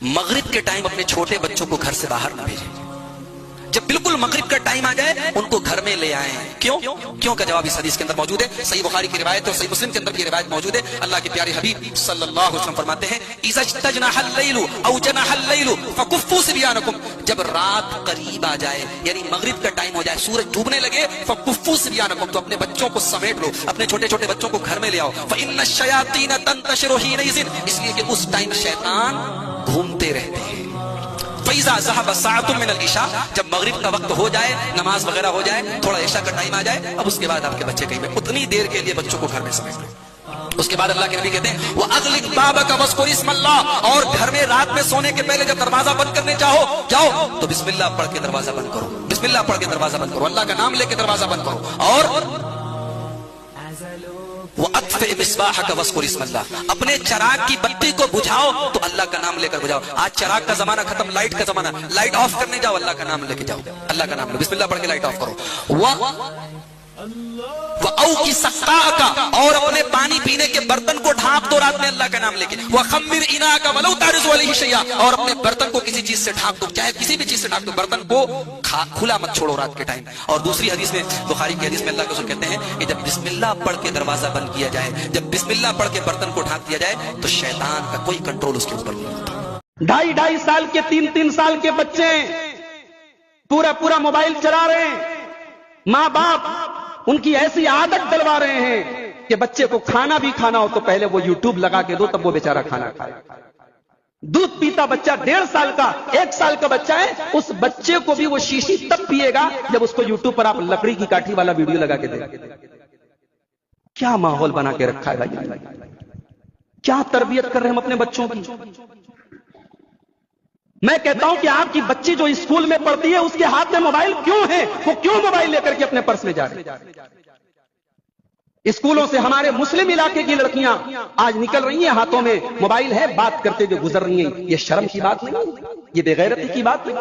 مغرب کے ٹائم اپنے چھوٹے بچوں کو گھر سے باہر نہ بھیجیں. جب بالکل مغرب کا ٹائم آ جائے ان کو گھر میں لے آئیں. کیوں کا جواب اس حدیث کے اندر موجود ہے. صحیح بخاری کی روایت اور صحیح مسلم کے اندر بھی روایت موجود ہے. اللہ کے پیارے حبیب صلی اللہ علیہ وسلم فرماتے ہیں اذا استجنح الليل او جنح الليل فكفوا صبيانكم. جب رات قریب آ جائے یعنی مغرب کا ٹائم ہو جائے, سورج ڈوبنے لگے, فكفوا صبيانكم, تو اپنے بچوں کو سمیٹ لو, اپنے چھوٹے چھوٹے بچوں کو گھر میں لے آؤ. فان الشياطين تنتشر حينئذ, اس لیے کہ اس ٹائم شیطان گھومتے رہتے ہیں. فَإِذَا ذَهَبَ سَاعَةٌ مِنَ الْعِشَاءِ, جب مغرب کا وقت ہو جائے, نماز وغیرہ ہو جائے, تھوڑا عشاء کا ٹائم آ جائے, اب اس کے بعد آپ کے بچے کہیں پہ اتنی دیر کے لیے بچوں کو گھر میں سمیٹ لو. اس کے بعد اللہ کے نبی کہتے ہیں وَأَغْلِقْ بَابَكَ وَاذْكُرِ اسْمَ اللَّهِ, اور گھر میں رات میں سونے کے پہلے جب دروازہ بند کرنے جاؤ تو بسم اللہ پڑھ کے دروازہ بند کرو, بسم اللہ پڑھ کے دروازہ بند کرو, اللہ کا نام لے کے دروازہ بند کرو. اور وَأَطْفِئْ مِصْبَاحَكَ وَاذْكُرِ اسْمَ اللَّهِ, اپنے چراغ کی بتی کو بجھاؤ تو اللہ کا نام لے کر بجھاؤ. آج چراغ کا زمانہ ختم, لائٹ کا زمانہ, لائٹ آف کرنے جاؤ, اللہ کا نام لے کے جاؤ, اللہ کا نام لے, بسم اللہ پڑھ کے لائٹ آف کرو. وَأَوْقِ سَقَّاءَكَ, اور اپنے پانی پینے کے برتن کو ڈھانپ دو رات میں اللہ کا نام لے کے. وَخَمِّرْ إِنَاءَكَ وَلَوْ تَعْرِضُ عَلَيْهِ شَيْئًا, اور اپنے برتن کو کسی چیز سے ڈھانپ دو, چاہے کسی بھی چیز سے ڈھانپ دو, برتن کو کھلا مت چھوڑو رات کے ٹائم. اور دوسری حدیث میں, بخاری کی حدیث میں اللہ کے رسول کہتے ہیں کہ جب بسم اللہ پڑھ کے دروازہ بند کیا جائے, جب بسم اللہ پڑھ کے برتن کو ڈھانپ دیا جائے تو شیطان کا کوئی کنٹرول اس کے اوپر نہیں ہوتا. 2.5 سال کے 3 سال کے بچے پورا موبائل چلا رہے ہیں, ماں باپ ان کی ایسی عادت ڈلوا رہے ہیں کہ بچے کو کھانا بھی کھانا ہو تو پہلے وہ یوٹیوب لگا کے دو, تب وہ بیچارہ کھانا کھائے. دودھ پیتا بچہ 1.5 سال کا 1 سال کا بچہ ہے, اس بچے کو بھی وہ شیشی تب پیے گا جب اس کو یوٹیوب پر آپ لکڑی کی کاٹھی والا ویڈیو لگا کے دیں. کیا ماحول بنا کے رکھا ہے بھائی, کیا تربیت کر رہے ہیں ہم اپنے بچوں کی. میں کہتا ہوں کہ آپ کی بچی جو اسکول میں پڑھتی ہے اس کے ہاتھ میں موبائل کیوں ہے, وہ کیوں موبائل لے کر کے اپنے پرس میں جا رہی ہے. اسکولوں سے ہمارے مسلم علاقے کی لڑکیاں آج نکل رہی ہیں, ہاتھوں میں موبائل ہے, بات کرتے ہوئے گزر رہی ہیں. یہ شرم کی بات نہیں, یہ بے غیرتی کی بات نہیں.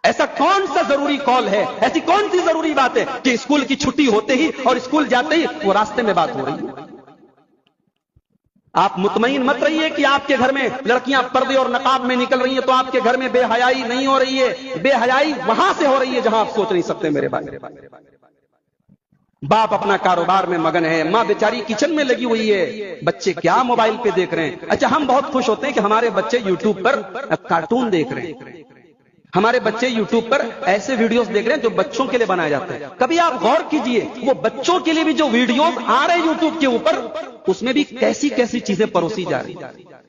ایسا کون سا ضروری کال ہے, ایسی کون سی ضروری بات ہے کہ اسکول کی چھٹی ہوتے ہی اور اسکول جاتے ہی وہ راستے میں بات ہو رہی ہے. آپ مطمئن مت رہیے کہ آپ کے گھر میں لڑکیاں پردے اور نقاب میں نکل رہی ہیں تو آپ کے گھر میں بے حیائی نہیں ہو رہی ہے. بے حیائی وہاں سے ہو رہی ہے جہاں آپ سوچ نہیں سکتے. میرے بھائی, باپ اپنا کاروبار میں مگن ہے, ماں بیچاری کچن میں لگی ہوئی ہے, بچے کیا موبائل پہ دیکھ رہے ہیں. اچھا, ہم بہت خوش ہوتے ہیں کہ ہمارے بچے یوٹیوب پر کارٹون دیکھ رہے ہیں, ہمارے بچے یوٹیوب پر ایسے ویڈیوز دیکھ رہے ہیں جو بچوں کے لیے بنائے جاتے ہیں. کبھی آپ غور کیجئے وہ بچوں کے لیے بھی جو ویڈیوز آ رہے ہیں یوٹیوب کے اوپر, اس میں بھی کیسی کیسی چیزیں پروسی جا رہی ہیں.